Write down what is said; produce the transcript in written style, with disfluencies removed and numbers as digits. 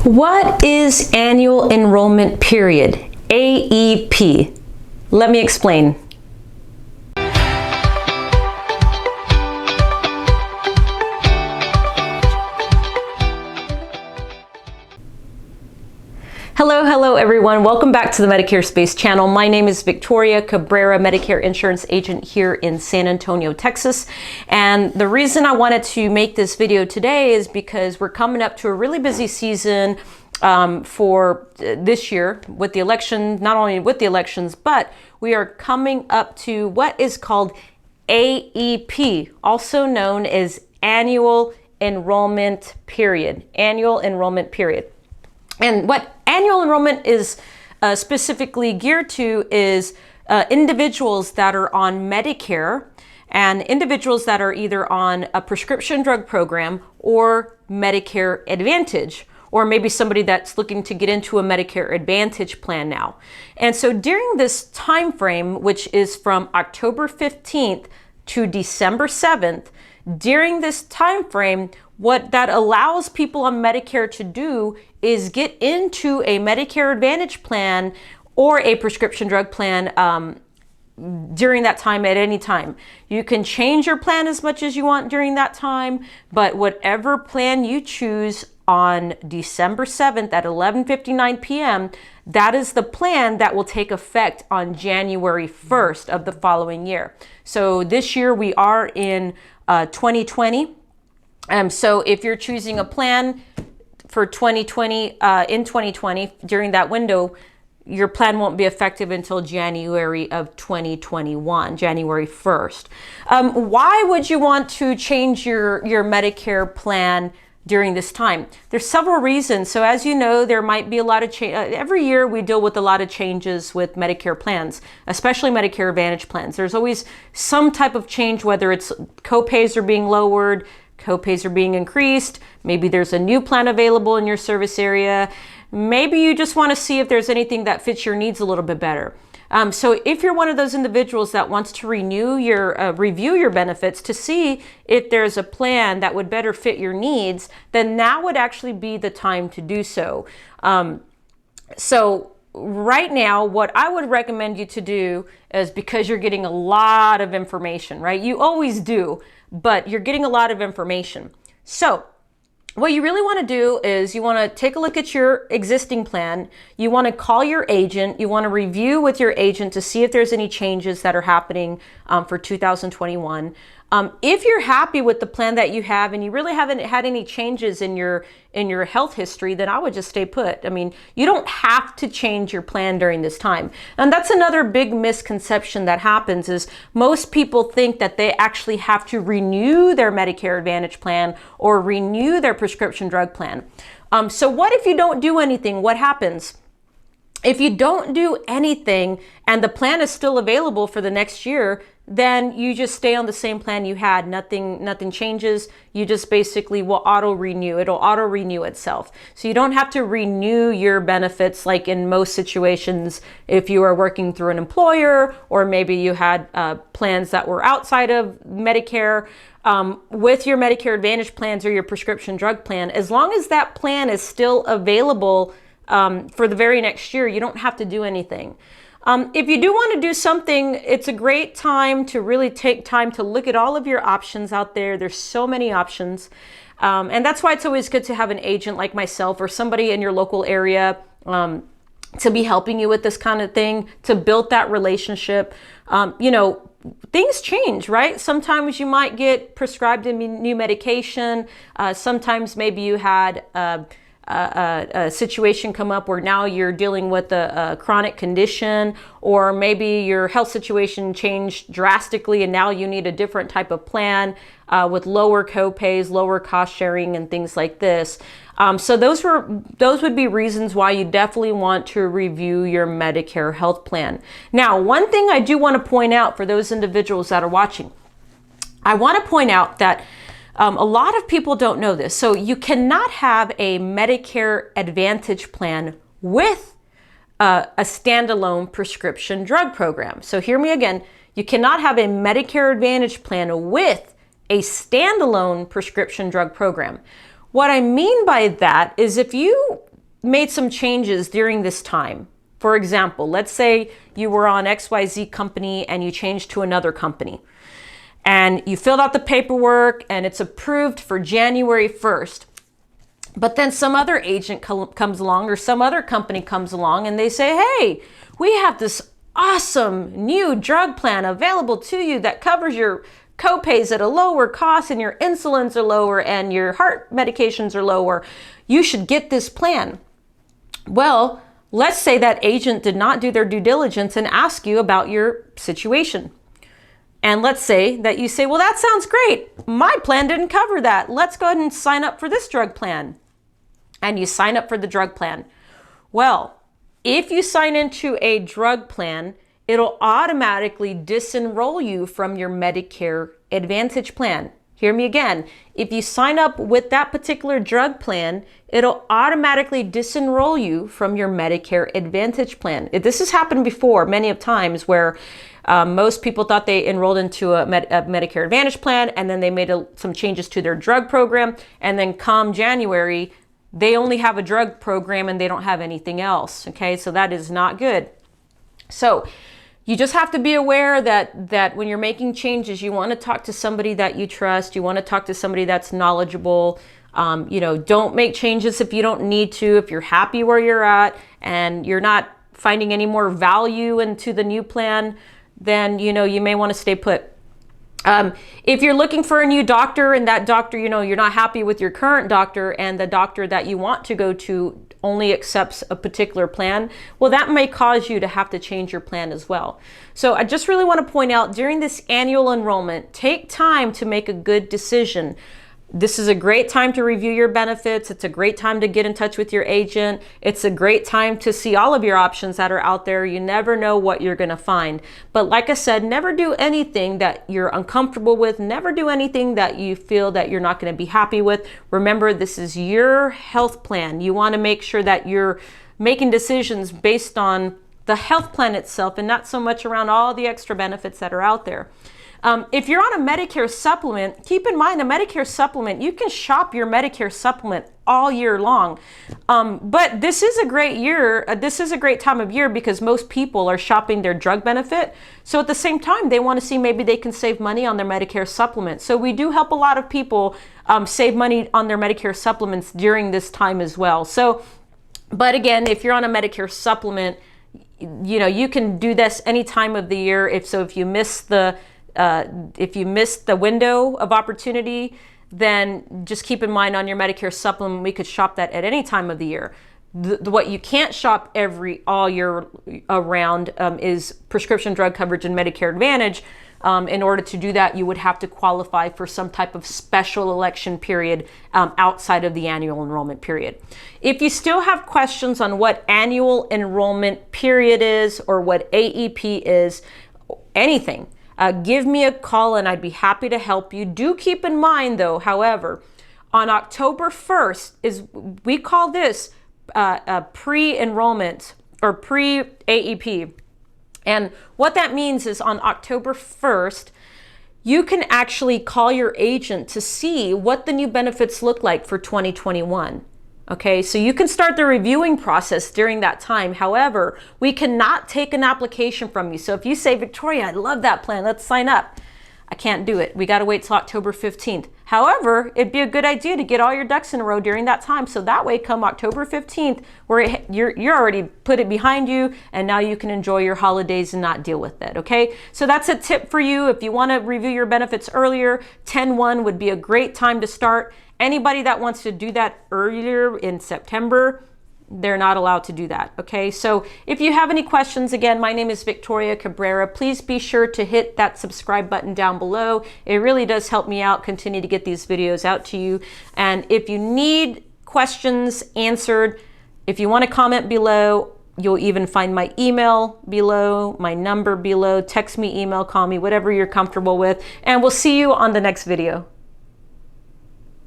What is annual enrollment period? AEP. Let me explain. Hello everyone. Welcome back to the Medicare Space channel. My name is Victoria Cabrera, Medicare Insurance Agent here in San Antonio, Texas. And the reason I wanted to make this video today is because we're coming up to a really busy season for this year with the election, not only with the elections, but we are coming up to what is called AEP, also known as Annual Enrollment Period. Annual Enrollment Period. And what annual enrollment is specifically geared to is individuals that are on Medicare and individuals that are either on a prescription drug program or Medicare Advantage, or maybe somebody that's looking to get into a Medicare Advantage plan now. And so during this time frame, which is from October 15th to December 7th, during this time frame, what that allows people on Medicare to do is get into a Medicare Advantage plan or a prescription drug plan during that time at any time. You can change your plan as much as you want during that time, but whatever plan you choose on December 7th at 11:59 p.m., that is the plan that will take effect on January 1st of the following year. So this year we are in 2020. So if you're choosing a plan for 2020, in 2020, during that window, your plan won't be effective until January of 2021, January 1st. Why would you want to change your Medicare plan during this time? There's several reasons. So as you know, there might be a lot of change. Every year we deal with a lot of changes with Medicare plans, especially Medicare Advantage plans. There's always some type of change, whether it's co-pays are being lowered, co-pays are being increased, maybe there's a new plan available in your service area. Maybe you just want to see if there's anything that fits your needs a little bit better. So if you're one of those individuals that wants to review your benefits to see if there's a plan that would better fit your needs, then now would actually be the time to do so. So right now, what I would recommend you to do is, because you're getting a lot of information, right? You always do, but you're getting a lot of information. So what you really want to do is you want to take a look at your existing plan. You want to call your agent. You want to review with your agent to see if there's any changes that are happening for 2021. If you're happy with the plan that you have and you really haven't had any changes in your health history, then I would just stay put. I mean, you don't have to change your plan during this time. And that's another big misconception that happens, is most people think that they actually have to renew their Medicare Advantage plan or renew their prescription drug plan. So what if you don't do anything? What happens? If you don't do anything and the plan is still available for the next year, then you just stay on the same plan you had. Nothing changes. You just basically will auto-renew. It'll auto-renew itself. So you don't have to renew your benefits like in most situations if you are working through an employer, or maybe you had plans that were outside of Medicare. With your Medicare Advantage plans or your prescription drug plan, as long as that plan is still available for the very next year, you don't have to do anything. If you do want to do something, it's a great time to really take time to look at all of your options out there. There's so many options. And that's why it's always good to have an agent like myself or somebody in your local area to be helping you with this kind of thing, to build that relationship. You know, things change, right? Sometimes you might get prescribed a new medication. Sometimes maybe you had a situation come up where now you're dealing with a chronic condition, or maybe your health situation changed drastically and now you need a different type of plan with lower co-pays, lower cost sharing, and things like this. So those would be reasons why you definitely want to review your Medicare health plan. Now, one thing I do want to point out for those individuals that are watching, I want to point out that a lot of people don't know this. So you cannot have a Medicare Advantage plan with a standalone prescription drug program. So hear me again. You cannot have a Medicare Advantage plan with a standalone prescription drug program. What I mean by that is if you made some changes during this time. For example, let's say you were on XYZ company and you changed to another company. And you filled out the paperwork and it's approved for January 1st. But then some other agent comes along, or some other company comes along, and they say, hey, we have this awesome new drug plan available to you that covers your copays at a lower cost, and your insulins are lower and your heart medications are lower. You should get this plan. Well, let's say that agent did not do their due diligence and ask you about your situation. And let's say that you say, well, that sounds great. My plan didn't cover that. Let's go ahead and sign up for this drug plan. And you sign up for the drug plan. Well, if you sign into a drug plan, it'll automatically disenroll you from your Medicare Advantage plan. Hear me again. If you sign up with that particular drug plan, it'll automatically disenroll you from your Medicare Advantage plan. This has happened before many of times where most people thought they enrolled into a Medicare Advantage plan, and then they made some changes to their drug program, and then come January, they only have a drug program and they don't have anything else. Okay, so that is not good. So you just have to be aware that when you're making changes, you want to talk to somebody that you trust. You want to talk to somebody that's knowledgeable. Don't make changes if you don't need to. If you're happy where you're at and you're not finding any more value into the new plan, then you may want to stay put. If you're looking for a new doctor and that doctor, you're not happy with your current doctor, and the doctor that you want to go to only accepts a particular plan, well, that may cause you to have to change your plan as well. So I just really want to point out, during this annual enrollment, take time to make a good decision. This is a great time to review your benefits. It's a great time to get in touch with your agent. It's a great time to see all of your options that are out there. You never know what you're going to find. But like I said, never do anything that you're uncomfortable with. Never do anything that you feel that you're not going to be happy with. Remember, this is your health plan. You want to make sure that you're making decisions based on the health plan itself and not so much around all the extra benefits that are out there. If you're on a Medicare supplement, keep in mind, a Medicare supplement, you can shop your Medicare supplement all year long. But this is a great year. This is a great time of year because most people are shopping their drug benefit. So at the same time, they want to see maybe they can save money on their Medicare supplement. So we do help a lot of people save money on their Medicare supplements during this time as well. So, but again, if you're on a Medicare supplement, you can do this any time of the year. If you miss the window of opportunity, then just keep in mind on your Medicare supplement, we could shop that at any time of the year. What you can't shop all year around is prescription drug coverage and Medicare Advantage. In order to do that, you would have to qualify for some type of special election period outside of the annual enrollment period. If you still have questions on what annual enrollment period is or what AEP is, anything, give me a call and I'd be happy to help you. Do keep in mind though, however, on October 1st we call this pre-enrollment or pre-AEP. And what that means is on October 1st, you can actually call your agent to see what the new benefits look like for 2021. Okay, so you can start the reviewing process during that time. However, we cannot take an application from you. So if you say, Victoria, I love that plan, let's sign up. I can't do it. We got to wait till October 15th. However, it'd be a good idea to get all your ducks in a row during that time. So that way, come October 15th, where you're already put it behind you, and now you can enjoy your holidays and not deal with it. Okay, so that's a tip for you. If you want to review your benefits earlier, 10/1 would be a great time to start. Anybody that wants to do that earlier in September, they're not allowed to do that. Okay, so if you have any questions, again, my name is Victoria Cabrera. Please be sure to hit that subscribe button down below. It really does help me out, continue to get these videos out to you. And if you need questions answered, if you want to comment below, you'll even find my email below, my number below. Text me, email, call me, whatever you're comfortable with. And we'll see you on the next video.